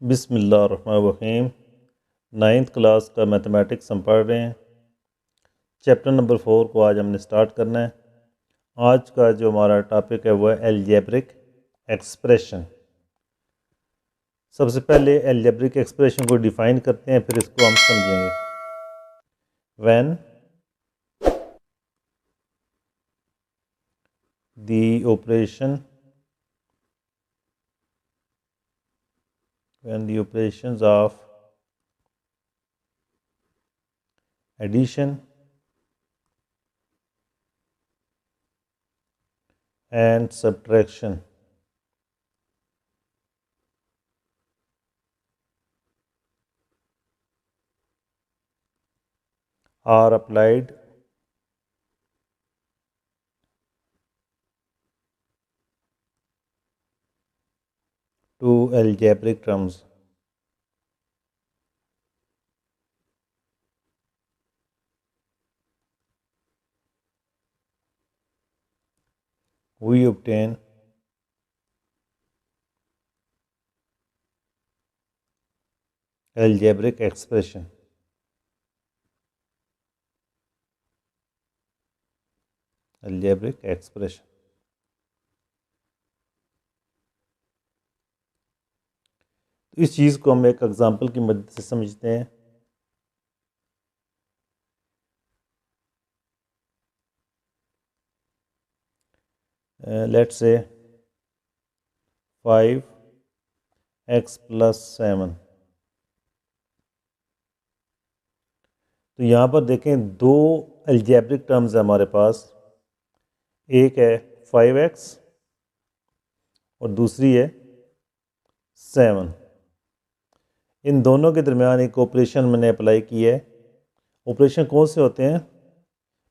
बिस्मिल्लाहिर्रहमानिर्रहीम। Ninth class का mathematics हम पढ़ रहे हैं। चैप्टर नंबर 4 को आज हमने स्टार्ट करना है। आज का जो हमारा टॉपिक है वो है अलजेब्रिक एक्सप्रेशन। सबसे पहले अलजेब्रिक एक्सप्रेशन को डिफ़ाइन करते हैं, फिर इसको हम समझेंगे। When the operation when the operations of addition and subtraction are applied to algebraic terms, we obtain algebraic expression. Algebraic expression. तो इस चीज़ को हम एक एग्जांपल की मदद से समझते हैं। Let's say 5x + 7। तो यहाँ पर देखें दो अलजेब्रिक टर्म्स है हमारे पास। एक है 5x और दूसरी है 7। इन दोनों के दरमियान एक ऑपरेशन मैंने अप्लाई किया है। ऑपरेशन कौन से होते हैं?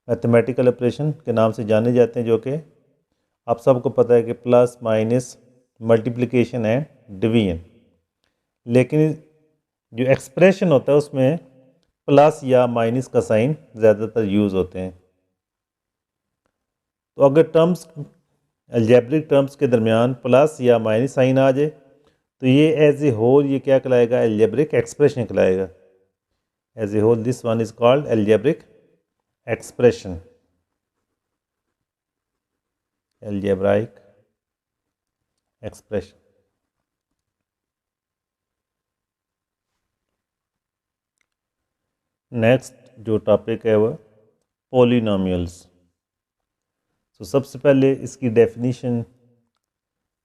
मैथमेटिकल ऑपरेशन के नाम से जाने जाते हैं, जो कि आप सबको पता है कि plus, minus, multiplication and division. लेकिन जो एक्सप्रेशन होता है उसमें प्लस या माइनस का साइन ज़्यादातर यूज़ होते हैं। तो अगर टर्म्स अलजेब्रिक टर्म्स के दरमियान प्लस या माइनस साइन आ जाए तो ये एज ए होल ये क्या कहलाएगा? अलजेब्रिक एक्सप्रेशन कहलाएगा। As a whole this one is called algebraic expression. Algebraic expression. Next जो टॉपिक है वह पॉलिनोमियल्स। तो सबसे पहले इसकी डेफिनीशन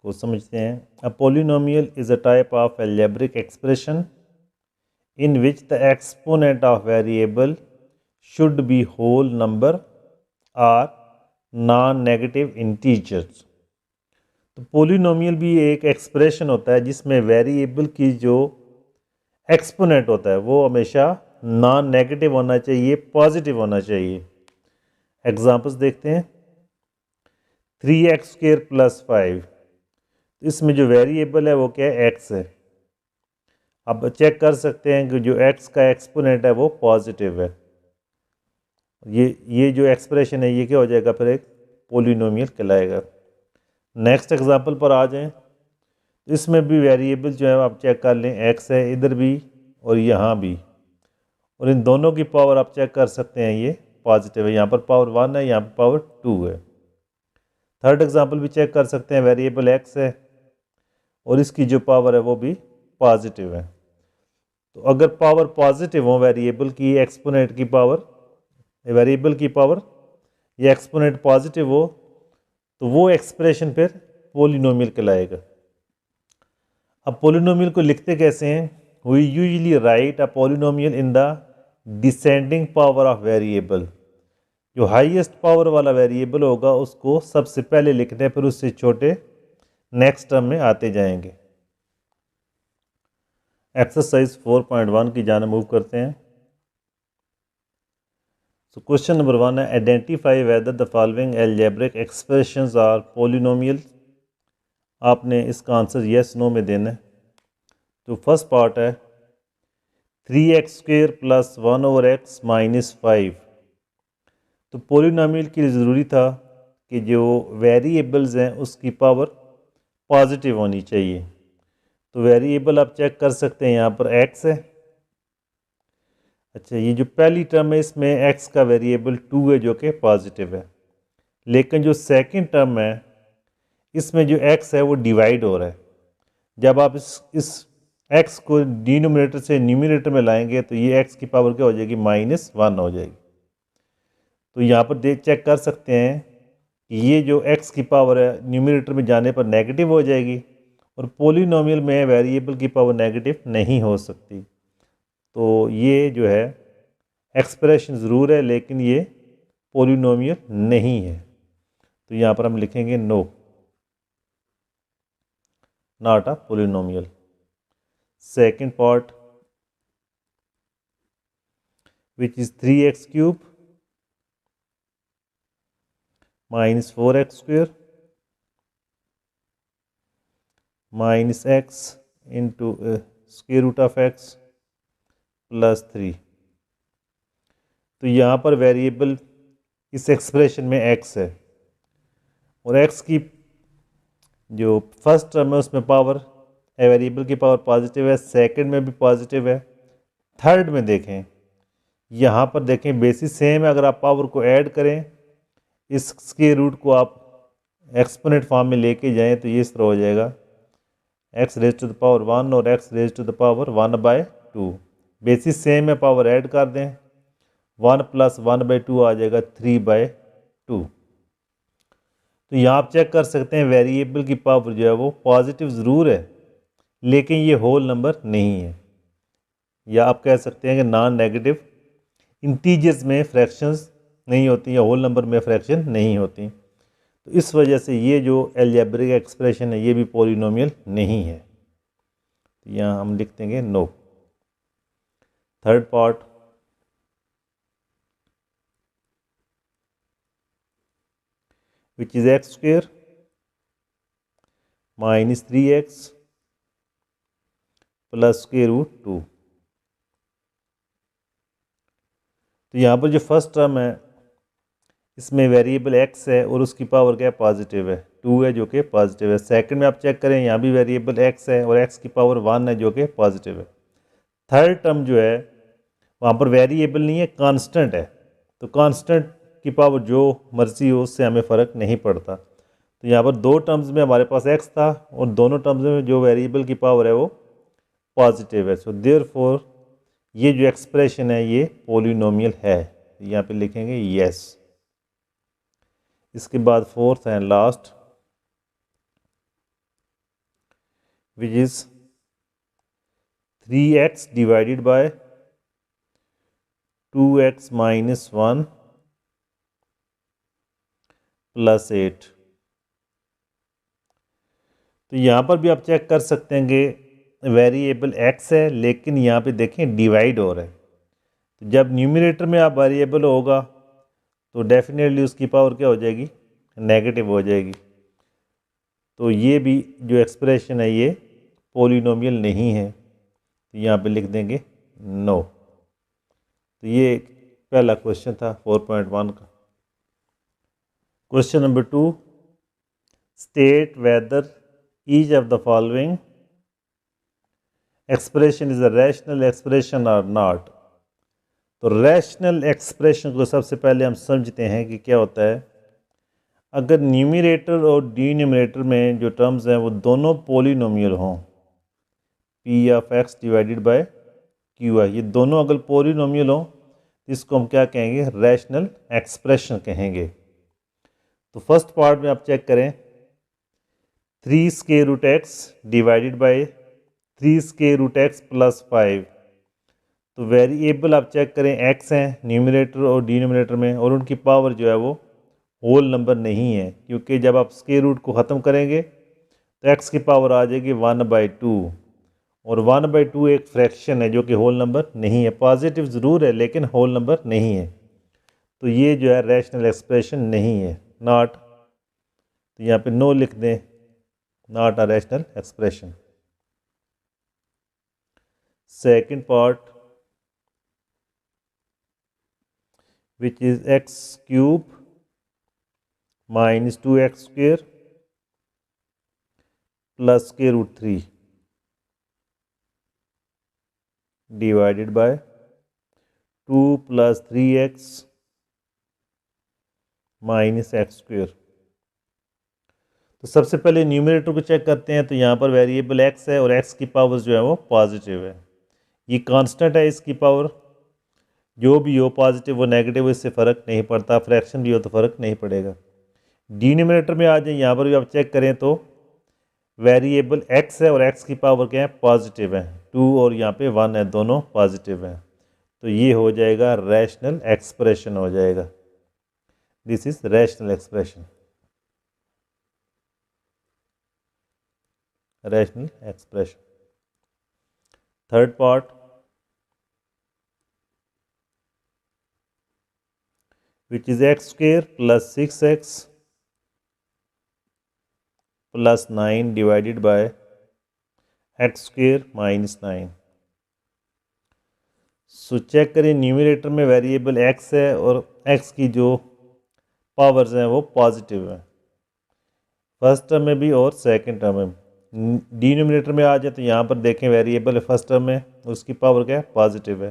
को समझते हैं। A polynomial is a type of algebraic expression in which the exponent of variable should be whole number or non-negative integers। तो पोलिनोमियल भी एक एक्सप्रेशन होता है जिसमें वेरिएबल की जो एक्सपोनेंट होता है वो हमेशा नॉन नेगेटिव होना चाहिए, पॉजिटिव होना चाहिए। एग्जांपल्स देखते हैं। 3x² + 5। इसमें जो वेरिएबल है वो क्या है? x है। अब चेक कर सकते हैं कि जो x का एक्सपोनेंट है वो पॉजिटिव है। ये जो एक्सप्रेशन है ये क्या हो जाएगा? फिर एक पोलिनोमियल कहलाएगा। नेक्स्ट एग्जांपल पर आ जाएं। इसमें भी वेरिएबल जो है आप चेक कर लें, x है इधर भी और यहाँ भी, और इन दोनों की पावर आप चेक कर सकते हैं ये पॉजिटिव है। यहाँ पर पावर 1 है, यहाँ पर पावर 2 है। थर्ड एग्जांपल भी चेक कर सकते हैं। वेरिएबल x है और इसकी जो पावर है वो भी पॉजिटिव है। तो अगर पावर पॉजिटिव हो वेरिएबल की, एक्सपोनेंट की पावर, वेरिएबल की पावर या एक्सपोनेंट पॉजिटिव हो तो वो एक्सप्रेशन फिर पोलिनोमियल कहलाएगा। अब पोलिनोमियल को लिखते कैसे हैं? We usually write a polynomial in the descending power of variable. जो हाईएस्ट पावर वाला वेरिएबल होगा उसको सबसे पहले लिखते हैं, फिर उससे छोटे नेक्स्ट टर्म में आते जाएंगे। एक्सरसाइज 4.1 की जाने मूव करते हैं। सो क्वेश्चन नंबर 1 है identify whether the following algebraic expressions are polynomial. आपने इसका आंसर येस नो में देना है। तो फर्स्ट पार्ट है 3x² + 1/x - 5। तो पोलिनोमियल के लिए ज़रूरी था कि जो वेरिएबल्स हैं उसकी पावर पॉजिटिव होनी चाहिए। तो वेरिएबल आप चेक कर सकते हैं, यहाँ पर x है। अच्छा, ये जो पहली टर्म है इसमें x का वेरिएबल 2 है जो कि पॉजिटिव है, लेकिन जो सेकंड टर्म है इसमें जो x है वो डिवाइड हो रहा है। जब आप इस x को डिनोमिनेटर से न्यूमरेटर में लाएंगे तो ये x की पावर क्या हो जाएगी, -1 हो जाएगी। तो यहाँ पर चेक कर सकते हैं कि ये जो x की पावर है न्यूमरेटर में जाने पर नेगेटिव हो जाएगी, और पॉलिनोमियल में वेरिएबल की पावर नेगेटिव नहीं हो सकती। तो ये जो है एक्सप्रेशन ज़रूर है लेकिन ये पॉलिनोमियल नहीं है। तो यहाँ पर हम लिखेंगे no, not a polynomial. Second part, which is 3x cube minus 4x square minus x into square root of x plus 3। तो यहाँ पर वेरिएबल इस एक्सप्रेशन में x है, और x की जो फर्स्ट टर्म है उसमें पावर वेरिएबल की पावर पॉजिटिव है, सेकंड में भी पॉजिटिव है, थर्ड में देखें, यहाँ पर देखें बेसिस सेम है। अगर आप पावर को ऐड करें, इस स्क्वायर रूट को आप एक्सपोनेंट फॉर्म में लेके जाएं तो ये इस तरह हो जाएगा, x raise to the power 1 और x raise to the power 1/2। Basis same है, पावर ऐड कर दें, 1 + 1/2 आ जाएगा 3/2। तो यहाँ आप चेक कर सकते हैं वेरिएबल की पावर जो है वो पॉजिटिव ज़रूर है लेकिन ये होल नंबर नहीं है, या आप कह सकते हैं कि नॉन नेगेटिव। इंटीजर्स में फ्रैक्शंस नहीं होती या होल नंबर में फ्रैक्शन नहीं होती, तो इस वजह से ये जो अलजेब्रिक एक्सप्रेशन है ये भी पॉलिनोमियल नहीं है। तो यहाँ हम लिख देंगे no. Third part, which is x square minus 3x plus square root 2। तो यहाँ पर जो फर्स्ट टर्म है इसमें वेरिएबल x है और उसकी पावर क्या है, पॉजिटिव है, 2 है जो कि पॉजिटिव है। सेकंड में आप चेक करें, यहाँ भी वेरिएबल x है और x की पावर 1 है जो कि पॉजिटिव है। थर्ड टर्म जो है वहाँ पर वेरिएबल नहीं है, कांस्टेंट है, तो कांस्टेंट की पावर जो मर्जी हो उससे हमें फ़र्क नहीं पड़ता। तो यहाँ पर दो टर्म्स में हमारे पास x था और दोनों टर्म्स में जो वेरिएबल की पावर है वो पॉजिटिव है। सो देयरफॉर ये जो एक्सप्रेशन है ये पॉलिनोमियल है। यहाँ पे लिखेंगे यस। इसके बाद fourth and last, which is 3x divided by 2x - 1 plus 8। तो यहाँ पर भी आप चेक कर सकते हैं कि वेरिएबल x है लेकिन यहाँ पे देखें डिवाइड हो रहा है। तो जब न्यूमरेटर में आप वेरिएबल होगा तो डेफिनेटली उसकी पावर क्या हो जाएगी, नेगेटिव हो जाएगी। तो ये भी जो एक्सप्रेशन है ये पॉलिनोमियल नहीं है, तो यहाँ पे लिख देंगे नो। तो ये पहला क्वेश्चन था 4.1 का। Question number 2, state whether each of the following expression is a rational expression और नॉट। तो रैशनल एक्सप्रेशन को सबसे पहले हम समझते हैं कि क्या होता है। अगर न्यूमरेटर और डिनोमिनेटर में जो टर्म्स हैं वो दोनों पॉलिनोमियल हों, P of x divided bye Q I, ये दोनों अगर पॉलिनोमियल हों तो इसको हम क्या कहेंगे, रैशनल एक्सप्रेशन कहेंगे। तो फर्स्ट पार्ट में आप चेक करें, 3 square root x divided by 3 square root x plus 5। तो वेरिएबल आप चेक करें x हैं न्यूमरेटर और डिनोमिनेटर में, और उनकी पावर जो है वो होल नंबर नहीं है, क्योंकि जब आप स्क्वायर रूट को ख़त्म करेंगे तो x की पावर आ जाएगी 1/2, और 1/2 एक फ्रैक्शन है जो कि होल नंबर नहीं है। पॉजिटिव ज़रूर है लेकिन होल नंबर नहीं है, तो ये जो है रैशनल एक्सप्रेशन नहीं है, नॉट। तो यहाँ पे नो लिख दें, not a rational expression. Second part, which is x cube minus 2x square plus square root 3। Divided by 2 + 3x minus x square. तो सबसे पहले न्यूमरेटर को चेक करते हैं। तो यहाँ पर वेरिएबल x है और x की पावर जो है वो पॉजिटिव है। ये कांस्टेंट है, इसकी पावर जो भी हो पॉजिटिव वो नेगेटिव, इससे फ़र्क नहीं पड़ता। फ्रैक्शन भी हो तो फ़र्क नहीं पड़ेगा। डिनोमिनेटर में आ जाए, यहाँ पर भी आप चेक करें तो वेरिएबल x है और x की पावर क्या है, पॉजिटिव है। 2 और यहाँ पे 1 है, दोनों पॉजिटिव हैं। तो ये हो जाएगा रैशनल एक्सप्रेशन हो जाएगा। This is rational expression, rational expression. Third part, which is x square plus 6x plus 9 divided by x square minus 9। So check करें, न्यूमरेटर में वेरिएबल x है और x की जो पावर्स हैं वो पॉजिटिव है, फर्स्ट टर्म में भी और सेकंड टर्म में। डिनोमिनेटर में आ जाए तो यहाँ पर देखें वेरिएबल फर्स्ट टर्म में, उसकी पावर क्या है, पॉजिटिव है।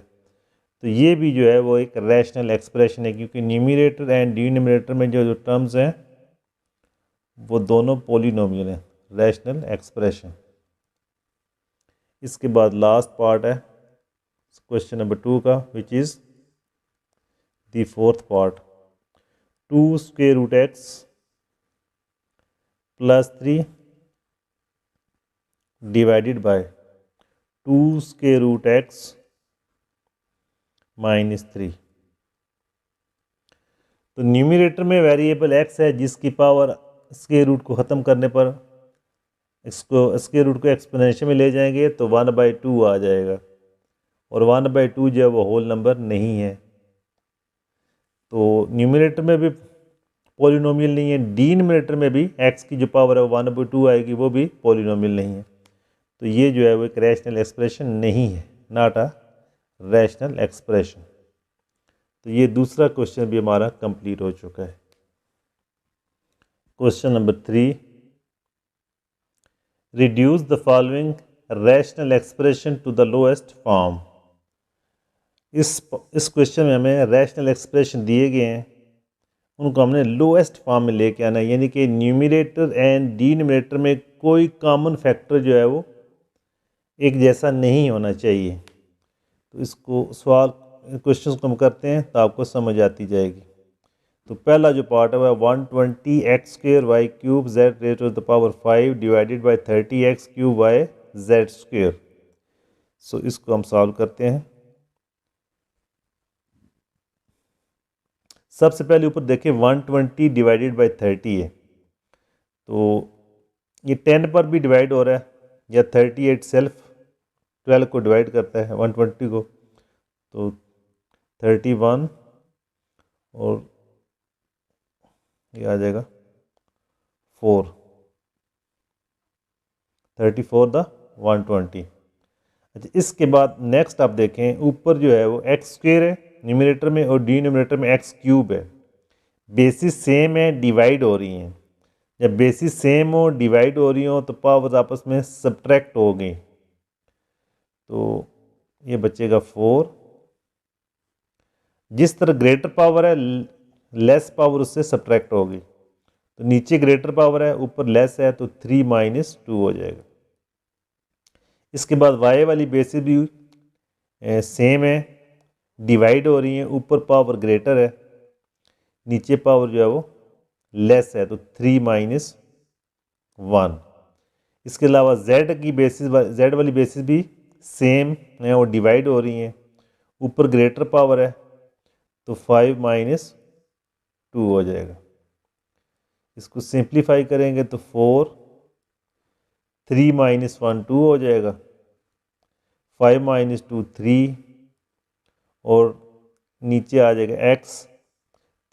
तो ये भी जो है वो एक रैशनल एक्सप्रेशन है, क्योंकि न्यूमरेटर एंड डिनोमिनेटर में जो टर्म्स हैं वो दोनों पॉलिनोमियल हैं, रैशनल एक्सप्रेशन। इसके बाद लास्ट पार्ट है क्वेश्चन नंबर 2 का, which is the fourth part. 2 square root x plus 3 divided by 2 square root x minus 3। तो न्यूमरेटर में वेरिएबल x है जिसकी पावर स्क्वायर रूट को ख़त्म करने पर इसको स्क्वायर रूट को एक्सपोनेंशियल में ले जाएंगे तो 1/2 आ जाएगा, और 1/2 जो है वो होल नंबर नहीं है। तो न्यूमरेटर में भी पॉलिनोमियल नहीं है, डिनोमिनेटर में भी x की जो पावर है वो 1/2 आएगी, वो भी पॉलिनोमियल नहीं है। तो ये जो है वो एक रैशनल एक्सप्रेशन नहीं है, नॉट अ रैशनल एक्सप्रेशन। तो ये दूसरा क्वेश्चन भी हमारा कंप्लीट हो चुका है। Question number 3, reduce the following rational expression to the lowest form. इस क्वेश्चन में हमें रैशनल एक्सप्रेशन दिए गए हैं, उनको हमने लोएस्ट फॉर्म में लेके आना है, यानी कि न्यूमरेटर एंड डिनोमिनेटर में कोई कॉमन फैक्टर जो है वो एक जैसा नहीं होना चाहिए। तो इसको क्वेश्चन को हम करते हैं तो आपको समझ आती जाएगी। तो पहला जो पार्ट है वह 120x square Y cube Z raise to the power 5 divided by 30x cube Y Z square. So इसको हम सॉल्व करते हैं। सबसे पहले ऊपर देखें 120 डिवाइडेड बाई 30 है, तो ये 10 पर भी डिवाइड हो रहा है, या 38 सेल्फ 12 को डिवाइड करता है 120 को, तो 31 और ये आ जाएगा 4, 34 द 120। अच्छा, इसके बाद नेक्स्ट आप देखें ऊपर जो है वो एक्स स्क्वेयर है न्यूमरेटर में और डिनोमिनेटर में एक्स क्यूब है। बेसिस सेम है, डिवाइड हो रही हैं। जब बेसिस सेम हो, डिवाइड हो रही हो, तो पावर्स आपस में सब्ट्रैक्ट हो गई, तो ये बचेगा 4। जिस तरह ग्रेटर पावर है लेस पावर उससे सब्ट्रैक्ट होगी, तो नीचे ग्रेटर पावर है ऊपर लेस है, तो 3 - 2 हो जाएगा। इसके बाद वाई वाली बेसिस भी सेम है, डिवाइड हो रही है, ऊपर पावर ग्रेटर है, नीचे पावर जो है वो लेस है, तो 3 - 1। इसके अलावा जेड की बेसिस, जेड वाली बेसिस भी सेम है और डिवाइड हो रही हैं, ऊपर ग्रेटर पावर है, तो 5 - 2 हो जाएगा। इसको सिंप्लीफाई करेंगे तो 4, 3 - 1 2 हो जाएगा, 5 - 2 3, और नीचे आ जाएगा x,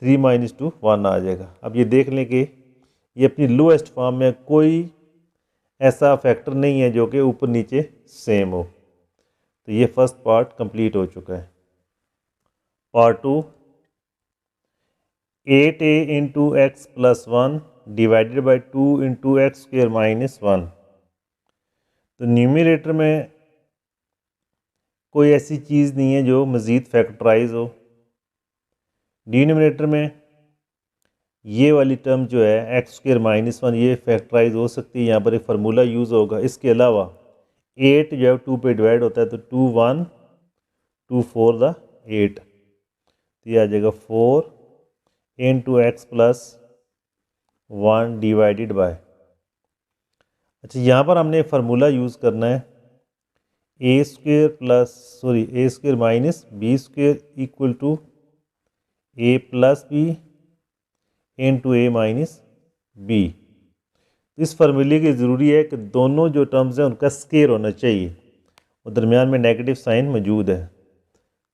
3 - 2 1 आ जाएगा। अब ये देख लें कि ये अपनी लोएस्ट फॉर्म में कोई ऐसा फैक्टर नहीं है जो कि ऊपर नीचे सेम हो। तो ये फर्स्ट पार्ट कंप्लीट हो चुका है। Part 2, 8a into x plus 1 divided by 2 into x square -1। तो न्यूमरेटर में कोई ऐसी चीज़ नहीं है जो मज़ीद फैक्टराइज हो। डिनोमिनेटर में ये वाली टर्म जो है x² - 1 ये फैक्टराइज हो सकती है, यहाँ पर एक फार्मूला यूज़ होगा। इसके अलावा 8 जो है 2 पे डिवाइड होता है, तो 2 1 2 4 द 8, तो ये आ जाएगा 4 into x + 1 डिवाइडेड बाय। अच्छा, यहाँ पर हमने फार्मूला यूज़ करना है a² - b² equal to a + b into a - b। इस फार्मूले की ज़रूरी है कि दोनों जो टर्म्स हैं उनका स्केयर होना चाहिए और दरमियान में नेगेटिव साइन मौजूद है,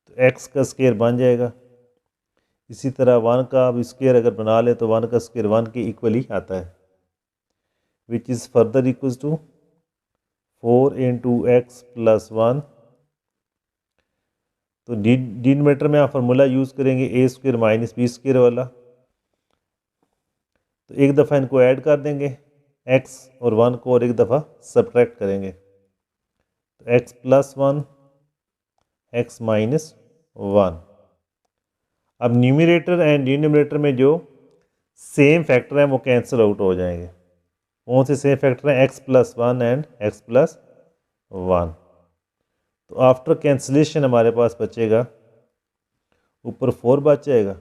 तो x का स्केयर बन जाएगा। इसी तरह 1 का अब स्केयर अगर बना ले तो 1 का स्केयर 1 के इक्वल ही आता है, which is further equals to 4 into x + 1। तो डिनोमिनेटर में आप फार्मूला यूज़ करेंगे a² - b² वाला, तो एक दफ़ा इनको ऐड कर देंगे x और 1 को, और एक दफ़ा सब्ट्रैक्ट करेंगे, तो x + 1 x - 1। अब न्यूमरेटर एंड डिनोमिनेटर में जो सेम फैक्टर हैं वो कैंसिल आउट हो जाएंगे। कौन से सेम फैक्टर हैं? x + 1 and x + 1। तो आफ्टर कैंसिलेशन हमारे पास बचेगा, ऊपर 4 बच जाएगा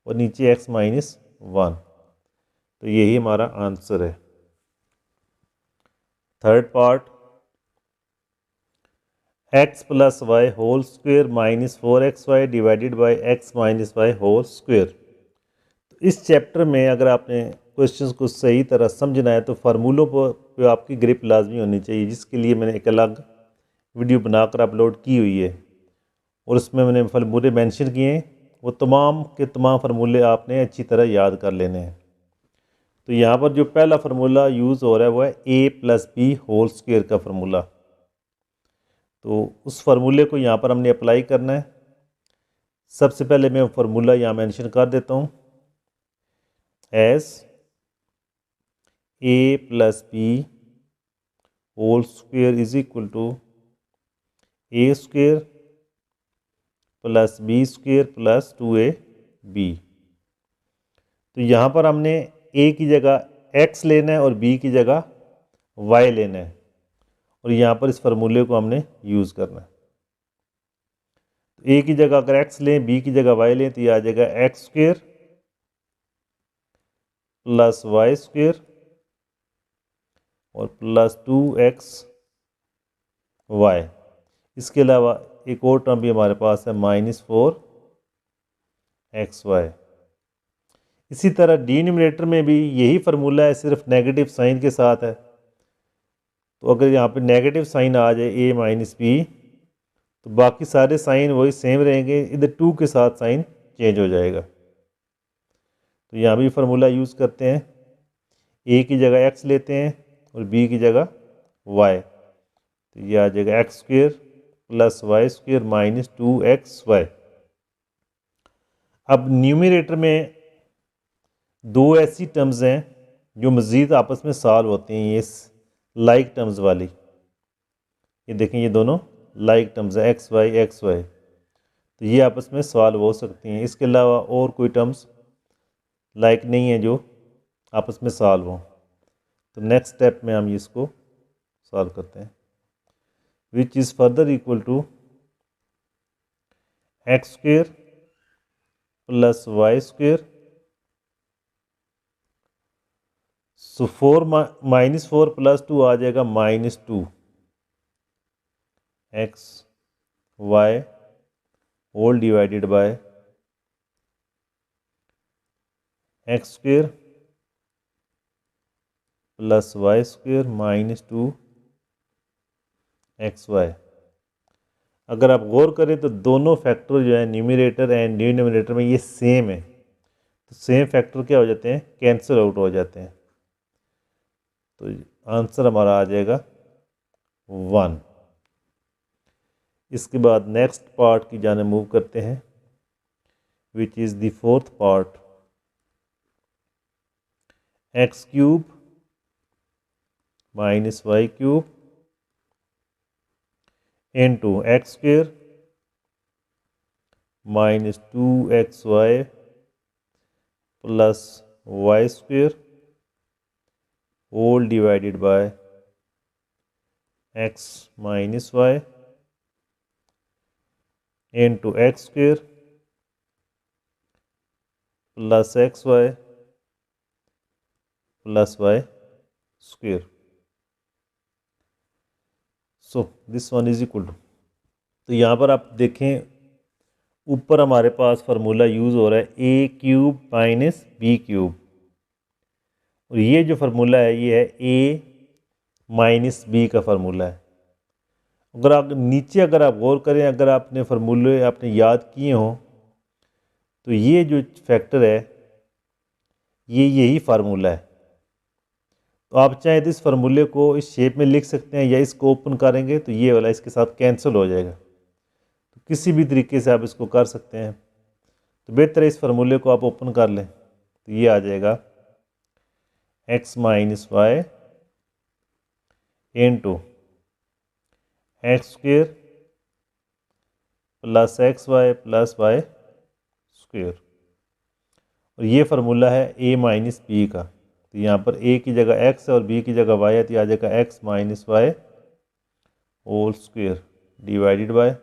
और नीचे x - 1। तो यही हमारा आंसर है। Third part, x + y whole square - 4xy divided by x - y whole square. तो इस चैप्टर में अगर आपने क्वेश्चंस को सही तरह समझना है तो फार्मूलों पर आपकी ग्रिप लाजमी होनी चाहिए, जिसके लिए मैंने एक अलग वीडियो बनाकर अपलोड की हुई है और उसमें मैंने फार्मूले मेंशन किए हैं। वो तमाम के तमाम फार्मूले आपने अच्छी तरह याद कर लेने हैं। तो यहाँ पर जो पहला फार्मूला यूज़ हो रहा है वो है a + b होल स्क्वायर का फार्मूला। तो उस फार्मूले को यहाँ पर हमने अप्लाई करना है। सबसे पहले मैं फार्मूला यहाँ मेंशन कर देता हूँ, as a + b whole square is equal to a² + b² + 2ab। तो यहाँ पर हमने a की जगह x लेना है और b की जगह y लेना है, और यहाँ पर इस फार्मूले को हमने यूज़ करना है। तो a की जगह अगर x लें, b की जगह y लें, तो यह आ जाएगा x² + y² और +2xy। इसके अलावा एक और टर्म भी हमारे पास है -4xy। इसी तरह डिनोमिनेटर में भी यही फार्मूला है, सिर्फ नेगेटिव साइन के साथ है। तो अगर यहाँ पे नेगेटिव साइन आ जाए a - b, तो बाकी सारे साइन वही सेम रहेंगे, इधर 2 के साथ साइन चेंज हो जाएगा। तो यहाँ भी फार्मूला यूज़ करते हैं, a की जगह x लेते हैं और b की जगह y, तो ये आ जाएगा x² + y² - 2xy। अब न्यूमरेटर में दो ऐसी टर्म्स हैं जो मज़ीद आपस में सॉल्व होती हैं, ये लाइक टर्म्स वाली। ये देखें, ये दोनों लाइक टर्म्स हैं, एक्स वाई, तो ये आपस में सॉल्व हो सकती हैं। इसके अलावा और कोई टर्म्स लाइक नहीं है जो आपस में सॉल्व हों। तो नेक्स्ट स्टेप में हम इसको सॉल्व करते हैं, which is further equal to x² + y²। So 4 -4 + 2 आ जाएगा -2 x y whole divided by x² + y² - 2 xy। अगर आप गौर करें तो दोनों फैक्टर जो है न्यूमरेटर एंड डिनोमिनेटर में ये सेम है, तो सेम फैक्टर क्या हो जाते हैं? कैंसिल आउट हो जाते हैं। तो आंसर हमारा आ जाएगा 1। इसके बाद नेक्स्ट पार्ट की जाने मूव करते हैं, which is the fourth part, x³ - y³ into x square minus 2xy plus y square whole divided by x minus y into x square plus x y plus y square. So this one is equal to, तो यहाँ पर आप देखें ऊपर हमारे पास formula use हो रहा है ए क्यूब माइनस बी क्यूब, और ये जो फार्मूला है ये है ए माइनस बी का फार्मूला है। अगर आप नीचे अगर आप गौर करें, अगर आपने फार्मूले आपने याद किए हों, तो ये जो फैक्टर है ये यही फार्मूला है। तो आप चाहे तो इस फार्मूले को इस शेप में लिख सकते हैं, या इसको ओपन करेंगे तो ये वाला इसके साथ कैंसिल हो जाएगा। तो किसी भी तरीके से आप इसको कर सकते हैं, तो बेहतर है इस फार्मूले को आप ओपन कर लें। तो ये आ जाएगा x minus y into x square plus x y plus y square, और ये फार्मूला है a माइनस बी का। तो यहाँ पर a की जगह x है और b की जगह y है, तो आ जाएगा x minus y whole square divided by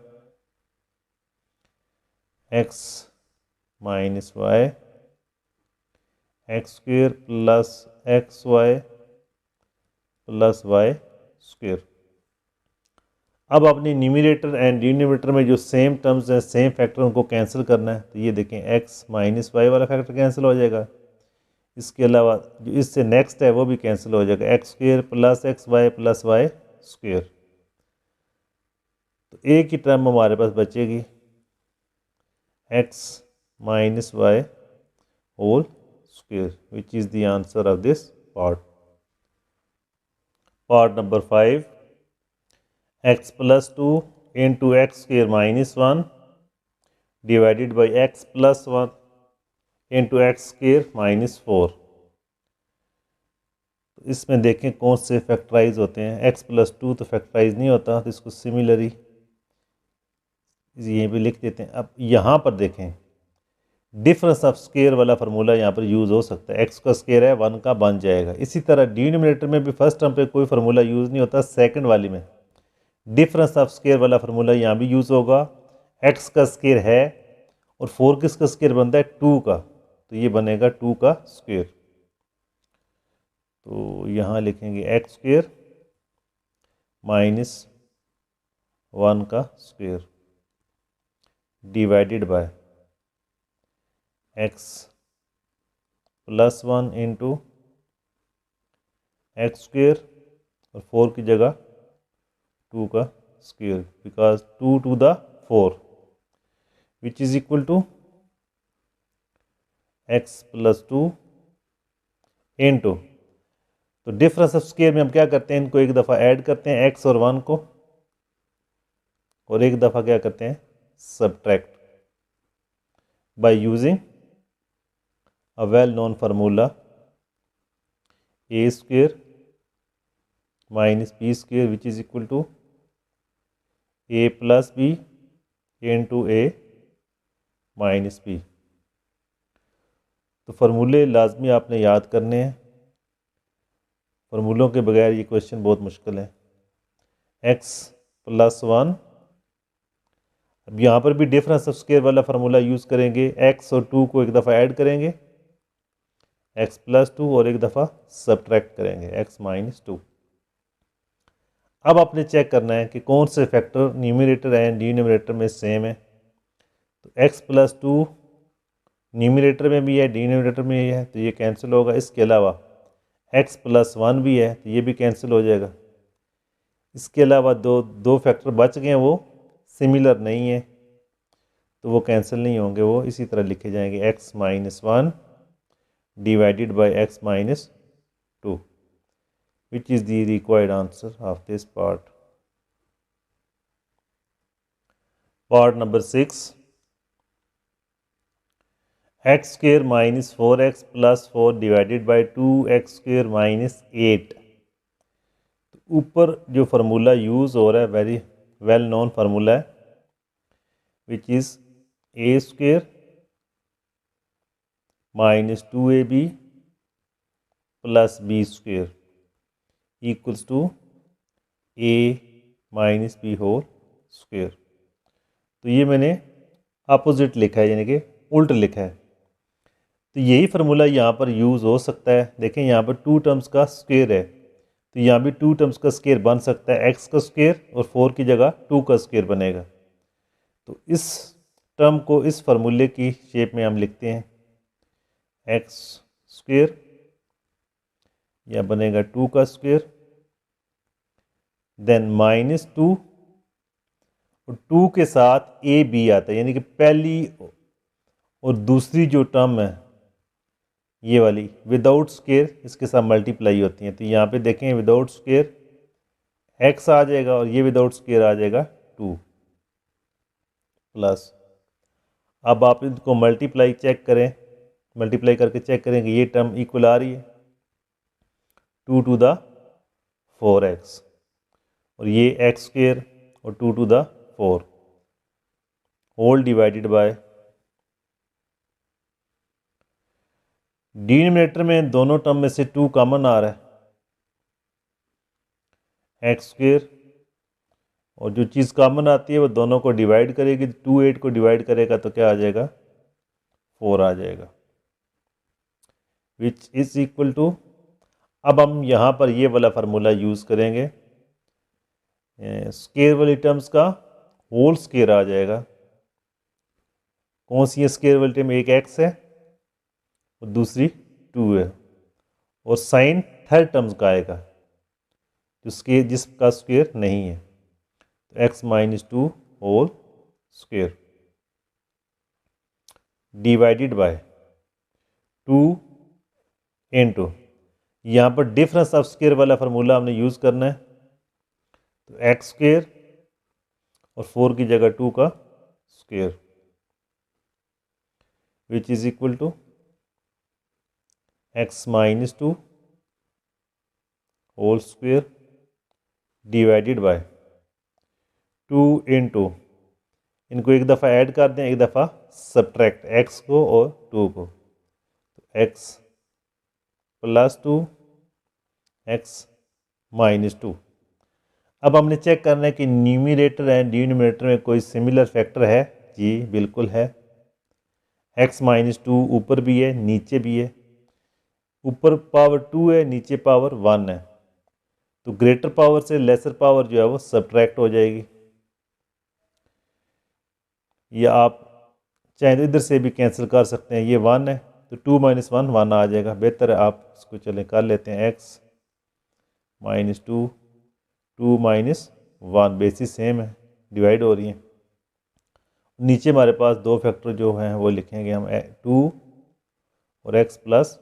x minus y x square plus x y plus y square. अब अपने न्यूमरेटर एंड डिनोमिनेटर में जो सेम टर्म्स हैं, सेम फैक्टर, उनको कैंसिल करना है। तो ये देखें x माइनस वाई वाला फैक्टर कैंसिल हो जाएगा, इसके अलावा जो इससे नेक्स्ट है वो भी कैंसिल हो जाएगा, x square plus x y plus y square. तो एक ही टर्म हमारे पास बचेगी x minus y whole square, which is the answer of this part. Part number 5, x plus 2 into x square minus 1 divided by x plus 1 into x square minus 4। तो इसमें देखें कौन से फैक्टराइज होते हैं। x प्लस 2 तो factorise नहीं होता, तो इसको सिमिलरी यहीं पे लिख देते हैं। अब यहाँ पर देखें डिफरेंस ऑफ स्क्वेयर वाला फार्मूला यहाँ पर यूज़ हो सकता है। x का स्क्वेयर है 1 का बन जाएगा। इसी तरह डिनोमिनेटर में भी फर्स्ट टर्म पे कोई फार्मूला यूज़ नहीं होता, सेकंड वाली में डिफरेंस ऑफ स्क्वेयर वाला फार्मूला यहाँ भी यूज़ होगा। x का स्क्वेयर है और 4 किसका स्क्वेयर बनता है 2 का, तो ये बनेगा 2 का स्क्वेयर। तो यहाँ लिखेंगे एक्स स्क्वेयर माइनस 1 का square divided by x plus 1 into x square और 4 की जगह 2 का square, because 2 to the 4 which is equal to x plus 2 into, तो डिफरेंस ऑफ स्क्वेयर में हम क्या करते हैं, इनको एक दफ़ा ऐड करते हैं x और 1 को, और एक दफ़ा क्या करते हैं subtract by using a well known formula a square minus b square which is equal to a plus b into a minus b। तो फार्मूले लाजमी आपने याद करने हैं, फार्मूलों के बगैर ये क्वेश्चन बहुत मुश्किल है। x प्लस 1, अब यहाँ पर भी डिफरेंस ऑफ स्क्वेयर वाला फार्मूला यूज़ करेंगे, x और 2 को एक दफ़ा ऐड करेंगे x प्लस 2 और एक दफ़ा सब्ट्रैक्ट करेंगे x माइनस 2। अब आपने चेक करना है कि कौन से फैक्टर न्यूमरेटर एंड डिनोमिनेटर में सेम है। तो x प्लस 2 न्यूमरेटर में भी है, डिनोमिनेटर में भी है, तो ये कैंसिल होगा। इसके अलावा x प्लस 1 भी है, तो ये भी कैंसिल हो जाएगा। इसके अलावा दो फैक्टर बच गए हैं, वो सिमिलर नहीं है, तो वो कैंसिल नहीं होंगे, वो इसी तरह लिखे जाएंगे x minus 1 divided by x minus 2, which is the required answer of this part. Part number 6, x square minus 4x plus 4 divided by 2x square minus 8। ऊपर जो फार्मूला यूज़ हो रहा है वेरी वेल नोन फार्मूला है, which is a square minus 2ab plus b square equals to a minus b whole square. तो ये मैंने opposite लिखा है, यानी कि उल्ट लिखा है। तो यही फार्मूला यहाँ पर यूज़ हो सकता है। देखें यहाँ पर 2 टर्म्स का स्क्वेयर है, तो यहाँ भी 2 टर्म्स का स्क्वेयर बन सकता है, x का स्क्वेयर और 4 की जगह 2 का स्क्वेयर बनेगा। तो इस टर्म को इस फार्मूले की शेप में हम लिखते हैं, x स्क्वेयर या बनेगा 2 का स्क्वेयर, देन माइनस 2 और 2 के साथ ए बी आता है, यानी कि पहली और दूसरी जो टर्म है ये वाली विदाउट स्क्वेयर इसके साथ मल्टीप्लाई होती हैं। तो यहाँ पे देखें विदाउट स्क्वेयर x आ जाएगा और ये विदाउट स्क्वेयर आ जाएगा 2 प्लस। अब आप इनको मल्टीप्लाई चेक करें, मल्टीप्लाई करके चेक करें कि ये टर्म इक्वल आ रही है, 2 टू द 4x और ये x स्क्वेयर और 2 to the 4 whole divided by, denominator में दोनों टर्म में से 2 कॉमन आ रहा है, x स्क्वेयर, और जो चीज़ कॉमन आती है वो दोनों को डिवाइड करेगी। 2 8 को डिवाइड करेगा तो क्या आ जाएगा, 4 आ जाएगा, विच इज इक्वल टू, अब हम यहाँ पर ये वाला फार्मूला यूज़ करेंगे, स्क्वेयर वाली टर्म्स का होल स्क्वेयर आ जाएगा। कौन सी है स्क्वेयर वाली टर्म, एक x है और दूसरी 2 है, और साइन थर्ड टर्म्स का आएगा जिसका स्क्वेयर नहीं है, तो x minus 2 whole square divided by 2 into, यहाँ पर डिफरेंस ऑफ स्क्वेयर वाला फार्मूला हमने यूज़ करना है, तो x स्क्वेयर और 4 की जगह 2 का square, which is equal to x minus 2 whole square divided by 2 into, इनको एक दफ़ा ऐड कर दें, एक दफ़ा सब्ट्रैक्ट, x को और 2 को, तो x प्लस 2 x माइनस 2। अब हमने चेक करना है कि न्यूमरेटर एंड डिनोमिनेटर में कोई सिमिलर फैक्टर है। जी बिल्कुल है, x माइनस 2 ऊपर भी है नीचे भी है, ऊपर पावर 2 है नीचे पावर 1 है, तो ग्रेटर पावर से लेसर पावर जो है वो सब्ट्रैक्ट हो जाएगी, या आप चाहे तो इधर से भी कैंसिल कर सकते हैं। ये 1 है तो 2 माइनस 1 1 आ जाएगा। बेहतर है आप इसको चलें कर लेते हैं, x minus 2 2 minus 1 basis same है, डिवाइड हो रही हैं। नीचे हमारे पास 2 फैक्टर जो हैं वो लिखेंगे हम 2 और x plus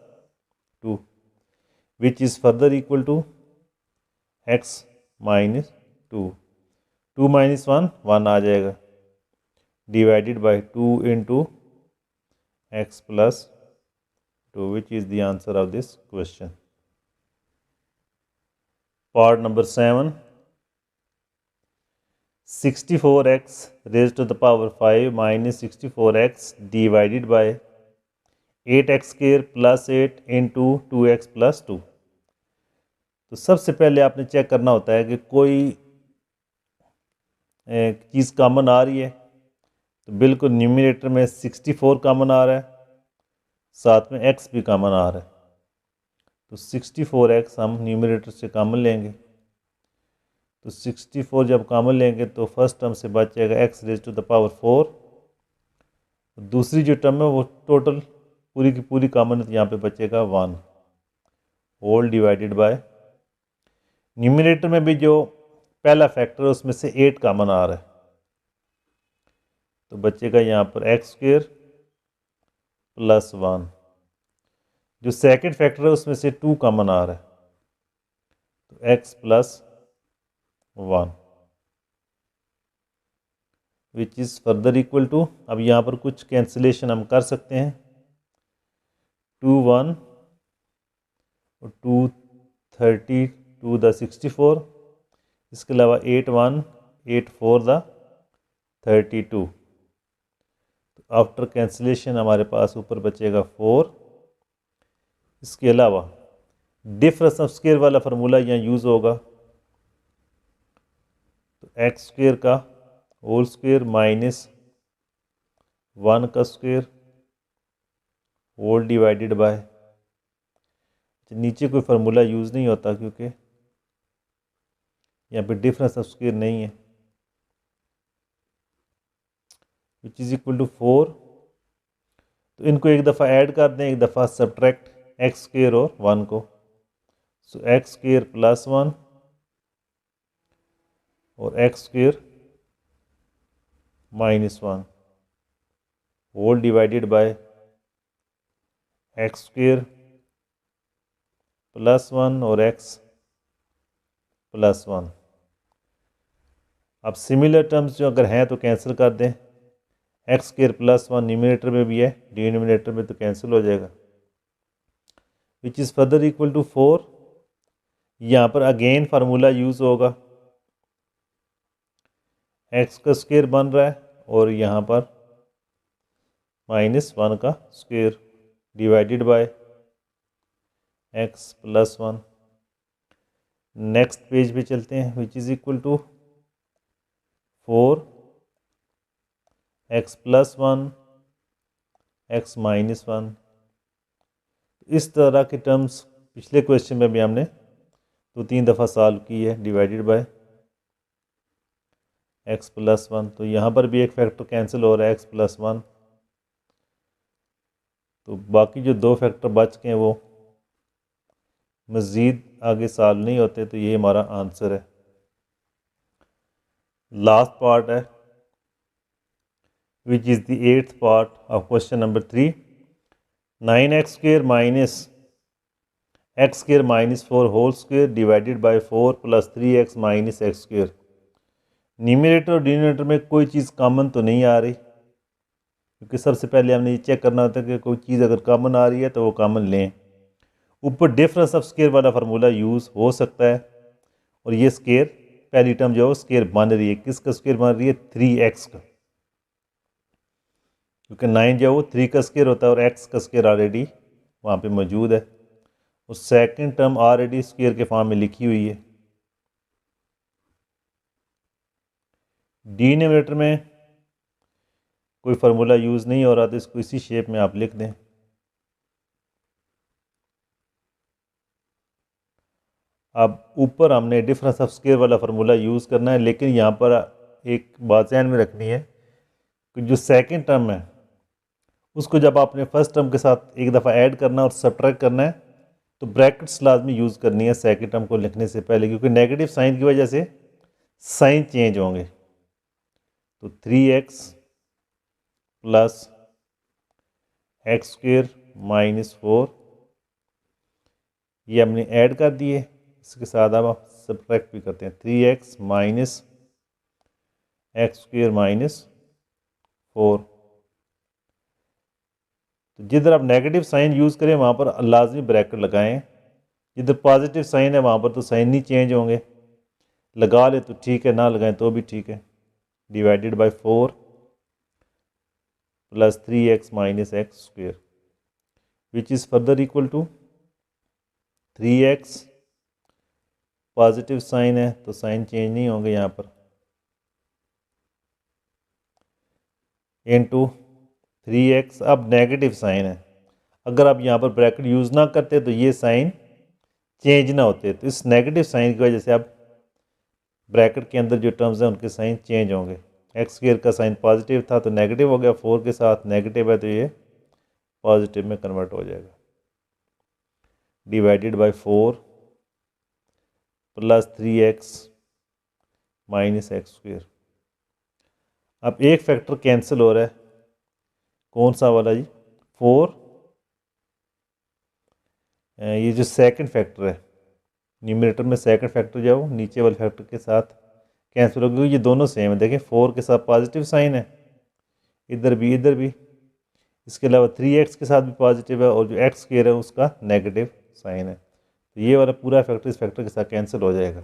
2, which is further equal to x minus 2, 2 minus 1 1 आ जाएगा, divided by 2 into x plus 2, which is the answer of this question. Part number 7, 64x raised to the power 5 minus 64x divided by 8x square plus 8 into 2x plus 2। तो सबसे पहले आपने check करना होता है कि कोई चीज़ कॉमन आ रही है, तो बिल्कुल न्यूमरेटर में 64 कॉमन आ रहा है, साथ में x भी कॉमन आ रहा है, तो 64x हम न्यूमरेटर से कॉमन लेंगे, तो 64 जब कॉमन लेंगे तो फर्स्ट टर्म से बच जाएगा x raise to the power 4, दूसरी जो टर्म है वो टोटल पूरी की पूरी कॉमन है, तो यहाँ पे बचेगा 1 होल डिवाइडेड बाय, न्यूमरेटर में भी जो पहला फैक्टर है उसमें से 8 कॉमन आ रहा है, तो बचेगा यहाँ पर x स्क्वेयर प्लस 1, जो सेकंड फैक्टर है उसमें से 2 कॉमन आ रहा है, तो x plus 1, which is further equal to, अब यहाँ पर कुछ कैंसिलेशन हम कर सकते हैं, 2 1 और 2 30 टू द 64, इसके अलावा 8 1 8 4 द 32। आफ्टर कैंसिलेशन हमारे पास ऊपर बचेगा 4। इसके अलावा डिफरेंस ऑफ स्क्वायर वाला फार्मूला यहाँ यूज़ होगा, तो एक्स स्क्वायर का होल स्क्वायर माइनस 1 का स्क्वायर होल डिवाइडेड बाय, नीचे कोई फार्मूला यूज़ नहीं होता क्योंकि यहाँ पे डिफरेंस ऑफ स्क्वायर नहीं है, विच इज़ इक्वल टू 4। तो इनको एक दफ़ा ऐड कर दें, एक दफ़ा सब्ट्रैक्ट एक्स स्क्वायर और 1 को। सो एक्स स्क्वायर प्लस 1 और x square minus 1 whole divided by x square plus 1 और एक्स प्लस 1। अब सिमिलर टर्म्स जो अगर हैं तो कैंसिल कर दें, एक्स स्क्वायर प्लस 1 न्यूमरेटर में भी है, डिनोमिनेटर में तो कैंसिल हो जाएगा, which is further equal to 4। यहाँ पर अगेन फार्मूला यूज़ होगा, एक्स का स्क्वायर बन रहा है और यहाँ पर माइनस 1 का square divided by x plus 1। Next page पे चलते हैं, which is equal to 4 x plus 1 x minus 1। इस तरह के टर्म्स पिछले क्वेश्चन में भी हमने 2-3 दफ़ा सॉल्व की है, डिवाइडेड बाय एक्स प्लस 1। तो यहाँ पर भी एक फैक्टर कैंसिल हो रहा है, एक्स प्लस 1। तो बाकी जो 2 फैक्टर बच के हैं वो मज़ीद आगे सॉल्व नहीं होते, तो ये हमारा आंसर है। लास्ट पार्ट है, which is the 8th part of question number 3। 9x square minus x square minus 4 whole square divided by 4 plus 3x minus x square. Numerator और डिनोमिनेटर में कोई चीज़ कॉमन तो नहीं आ रही, क्योंकि सबसे पहले हमने ये चेक करना होता है कि कोई चीज़ अगर कॉमन आ रही है तो वो कॉमन लें। ऊपर डिफरेंस ऑफ स्क्वायर वाला फार्मूला यूज़ हो सकता है, और ये स्क्वायर पहली टर्म जो है स्क्वायर बन रही है, किसका स्क्वायर बन रही है, 3x का, क्योंकि 9 जो है वो 3 का स्क्वायर होता है और x का स्क्वायर ऑलरेडी वहाँ पे मौजूद है, और सेकंड टर्म ऑलरेडी स्क्वायर के फॉर्म में लिखी हुई है। डिनोमिनेटर में कोई फार्मूला यूज़ नहीं हो रहा, तो इसको इसी शेप में आप लिख दें। अब ऊपर हमने डिफरेंस ऑफ स्क्वायर वाला फार्मूला यूज़ करना है, लेकिन यहाँ पर एक बात ध्यान में रखनी है कि जो सेकंड टर्म है उसको जब आपने फर्स्ट टर्म के साथ एक दफ़ा ऐड करना और सब्ट्रैक्ट करना है, तो ब्रैकेट्स लाजमी यूज़ करनी है सेकंड टर्म को लिखने से पहले, क्योंकि नेगेटिव साइन की वजह से साइन चेंज होंगे। तो 3x plus x square minus 4 ये हमने ऐड कर दिए, इसके साथ अब आप सब्ट्रैक्ट भी करते हैं, 3x minus x square minus 4। तो जिधर आप नेगेटिव साइन यूज़ करें वहाँ पर लाजमी ब्रैकेट लगाएं, जिधर पॉजिटिव साइन है वहाँ पर तो साइन नहीं चेंज होंगे, लगा ले तो ठीक है, ना लगाएं तो भी ठीक है। Divided by 4 plus 3x minus x square, which is further equal to 3x, positive sign है तो साइन चेंज नहीं होंगे यहाँ पर, इनटू 3x। अब नेगेटिव साइन है, अगर आप यहाँ पर ब्रैकेट यूज़ ना करते तो ये साइन चेंज ना होते, तो इस नेगेटिव साइन की वजह से अब ब्रैकेट के अंदर जो टर्म्स हैं उनके साइन चेंज होंगे। एक्स स्क्वायर का साइन पॉजिटिव था तो नेगेटिव हो गया, 4 के साथ नेगेटिव है तो ये पॉजिटिव में कन्वर्ट हो जाएगा। Divided by 4 plus 3x minus x square. अब एक फैक्टर कैंसिल हो रहा है, कौन सा वाला जी, 4, ये जो सेकंड फैक्टर है न्यूमरेटर में सेकंड फैक्टर जो है वो नीचे वाले फैक्टर के साथ कैंसिल हो गया, ये दोनों सेम है। देखें 4 के साथ पॉजिटिव साइन है, इधर भी, इसके अलावा 3x के साथ भी पॉजिटिव है, और जो एक्स स्क्वायर है उसका नेगेटिव साइन है, तो ये वाला पूरा फैक्टर इस फैक्टर के साथ कैंसिल हो जाएगा।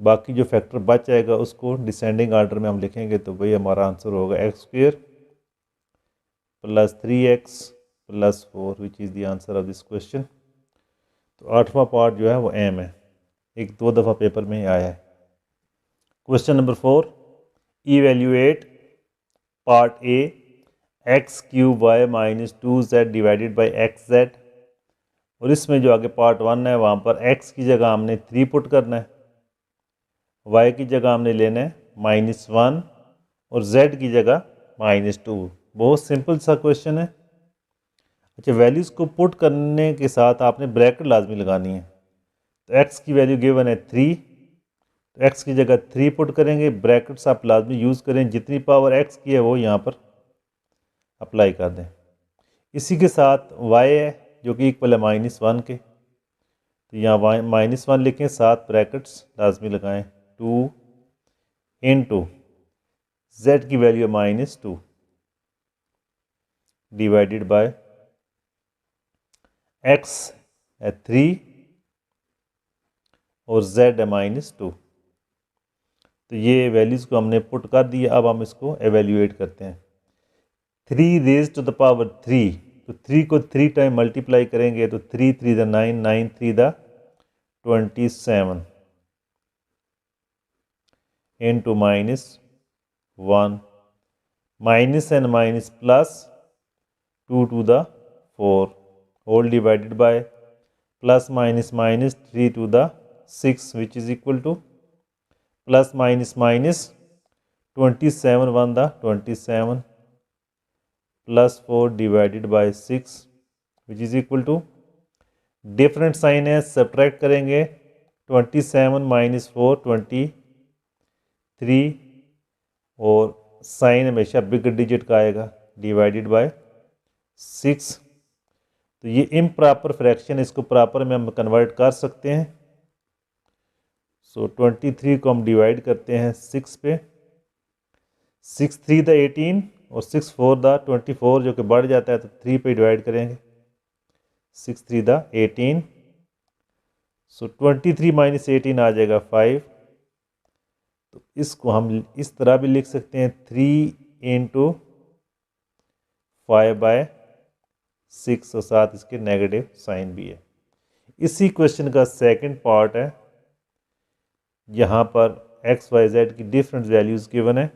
बाकी जो फैक्टर बच जाएगा उसको डिसेंडिंग आर्डर में हम लिखेंगे, तो वही हमारा आंसर होगा x² + 3x + 4 which is the answer of this question. तो 8वां पार्ट जो है वो एम है, एक 2 दफ़ा पेपर में आया है। Question number 4, evaluate part A x³ y - 2z divided by xz। और इसमें जो आगे पार्ट 1 है वहाँ पर x की जगह हमने 3 पुट करना है, y की जगह हमने लेना है -1 और z की जगह -2। बहुत सिंपल सा क्वेश्चन है। अच्छा, वैल्यूज़ को पुट करने के साथ आपने ब्रैकेट लाजमी लगानी है। तो x की वैल्यू गिवन है 3, तो x की जगह 3 पुट करेंगे, ब्रैकेट्स आप लाजमी यूज़ करें, जितनी पावर x की है वो यहाँ पर अप्लाई कर दें। इसी के साथ y है जो कि इक्वल है -1 के, तो यहाँ -1 लिखें, साथ ब्रैकेट्स लाजमी लगाएं, 2 × z की वैल्यू है -2 डिवाइडेड बाय x है 3 और z है -2। तो ये वैल्यूज़ को हमने पुट कर दिया। अब हम इसको एवेल्यूएट करते हैं। 3 तो 3 को 3 टाइम मल्टीप्लाई करेंगे तो 3 3 दा 9, 9 3 दा 27 into -1 minus and minus plus 2 to the 4 whole divided by plus minus minus 3 to the 6 which is equal to plus minus minus 27 1 the 27 plus 4 divided by 6 which is equal to, different sign है, subtract करेंगे, 27 minus 4 23 और sign हमेशा big digit का आएगा, divided by 6। तो ये improper fraction, इसको proper में हम कन्वर्ट कर सकते हैं। सो 23 को हम डिवाइड करते हैं 6 पे, 6 3 दा 18 और 6 4 दा 24 जो कि बढ़ जाता है, तो 3 पे डिवाइड करेंगे, 6 3 दा 18। सो 23 - 18 आ जाएगा 5। तो इसको हम इस तरह भी लिख सकते हैं, 3 × 5/6 और साथ इसके नेगेटिव साइन भी है। इसी क्वेश्चन का सेकंड पार्ट है, यहाँ पर x y z की डिफरेंट वैल्यूज़ गिवन है।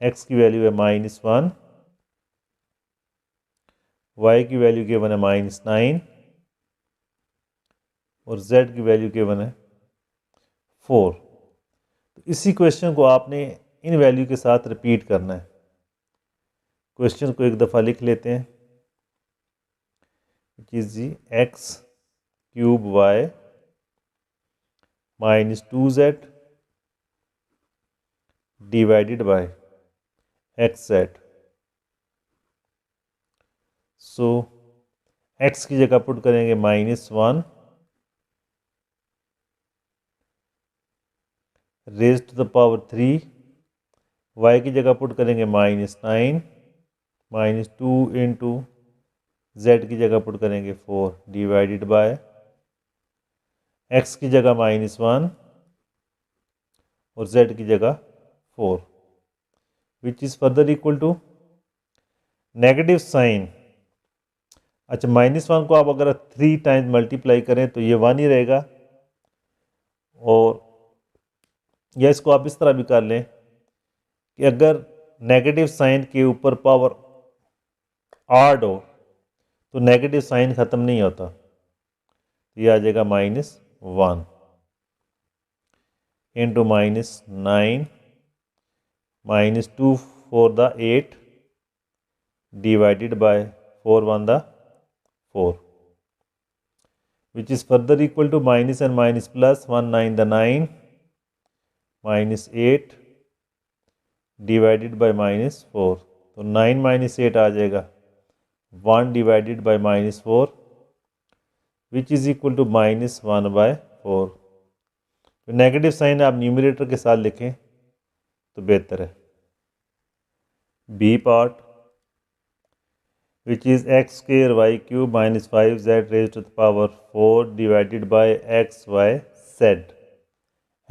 x की वैल्यू है -1, y की वैल्यू गिवन है -9 और z की वैल्यू गिवन है 4। तो इसी क्वेश्चन को आपने इन वैल्यू के साथ रिपीट करना है। क्वेश्चन को एक दफ़ा लिख लेते हैं, जी x³ y - 2z divided by xz। So x की जगह पुट करेंगे -1 raise to the power 3, y की जगह पुट करेंगे -9 -2 × z की जगह पुट करेंगे 4 डिवाइडेड बाय x की जगह -1 और z की जगह 4 which is further equal to negative sign. अच्छा, -1 को आप अगर 3 टाइम्स मल्टीप्लाई करें तो ये 1 ही रहेगा, और या इसको आप इस तरह भी कर लें कि अगर नेगेटिव साइन के ऊपर पावर आड हो तो नेगेटिव साइन ख़त्म नहीं होता, तो ये आ जाएगा -1 × -9 -2 4 दा 8 डिवाइडेड बाय 4 1 दा 4 which is further equal to minus and minus plus 1 9 दा 9 -8 डिवाइडेड बाय -4। तो 9 - 8 आ जाएगा 1 divided by -4 which is equal to -1/4। तो नेगेटिव साइन आप न्यूमरेटर के साथ लिखें तो बेहतर है। B part which is x² y³ - 5z raised to the power 4 divided by xy z।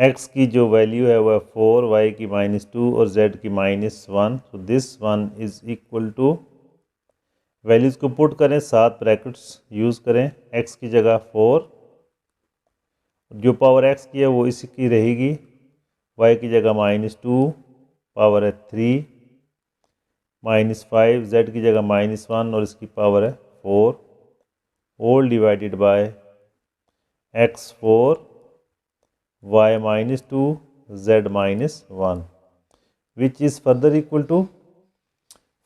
x की जो वैल्यू है वह 4, y की -2 और z की -1। तो this one is equal to, values को पुट करें, 7 ब्रैकेट्स यूज़ करें, x की जगह 4, जो पावर x की है वो इसकी रहेगी, y की जगह -2, पावर है 3, -5, z की जगह -1 और इसकी पावर है 4, whole divided by x4, y -2, z -1, which is further equal to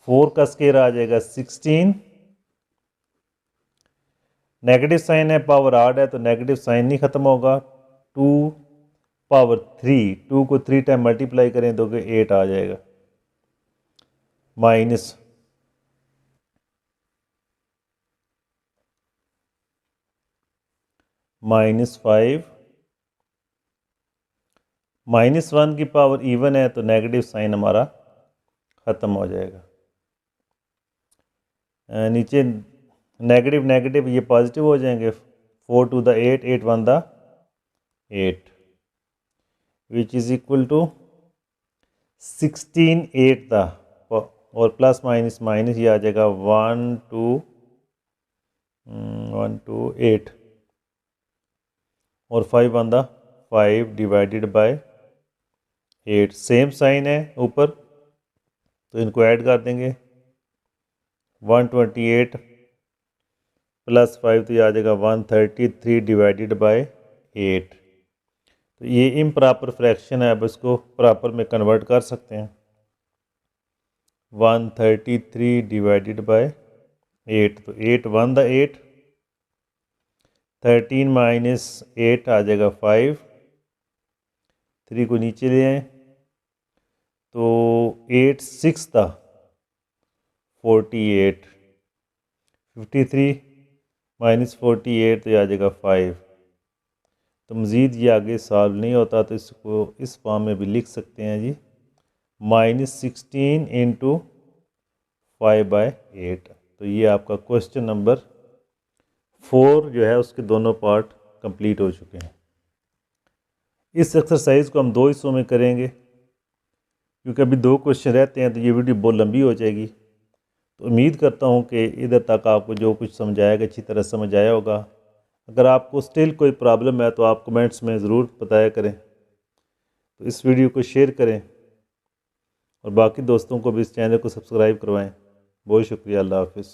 4 का स्केयर आ जाएगा 16, नेगेटिव साइन है, पावर आड है तो नेगेटिव साइन नहीं ख़त्म होगा, 2 पावर 3, 2 को 3 टाइम मल्टीप्लाई करें तो 8 आ जाएगा, -5 -1 की पावर इवन है तो नेगेटिव साइन हमारा ख़त्म हो जाएगा। नीचे नेगेटिव नेगेटिव ये पॉजिटिव हो जाएंगे, 4 to the 8, 8 1 the 8, which is equal to 16 8 the, और प्लस माइनस माइनस ये आ जाएगा 1 to 8 और 5 1 the 5 divided by 8, same sign है ऊपर तो इनको ऐड कर देंगे, 128 प्लस 5 तो ये आ जाएगा 133 डिवाइडेड बाय 8। तो ये इम्प्रॉपर फ्रैक्शन है, अब इसको प्रॉपर में कन्वर्ट कर सकते हैं, 133 डिवाइडेड बाय 8, तो 8 1 द 8, 13 माइनस 8 आ जाएगा 5, 3 को नीचे ले आए तो 8 6 था 48, 53 माइनस 48 तो ये आ जाएगा 5। तो मज़ीद ये आगे सॉल्व नहीं होता तो इसको इस फॉर्म में भी लिख सकते हैं जी, -16 इंटू 5/8। तो ये आपका क्वेश्चन नंबर 4 जो है उसके दोनों पार्ट कंप्लीट हो चुके हैं। इस एक्सरसाइज को हम 2 हिस्सों में करेंगे क्योंकि अभी 2 क्वेश्चन रहते हैं तो ये वीडियो बहुत लंबी हो जाएगी। तो उम्मीद करता हूँ कि इधर तक आपको जो कुछ समझाया गया अच्छी तरह समझ आया होगा। अगर आपको स्टिल कोई प्रॉब्लम है तो आप कमेंट्स में ज़रूर बताया करें। तो इस वीडियो को शेयर करें और बाकी दोस्तों को भी इस चैनल को सब्सक्राइब करवाएं। बहुत शुक्रिया, अल्लाह हाफ़िज़।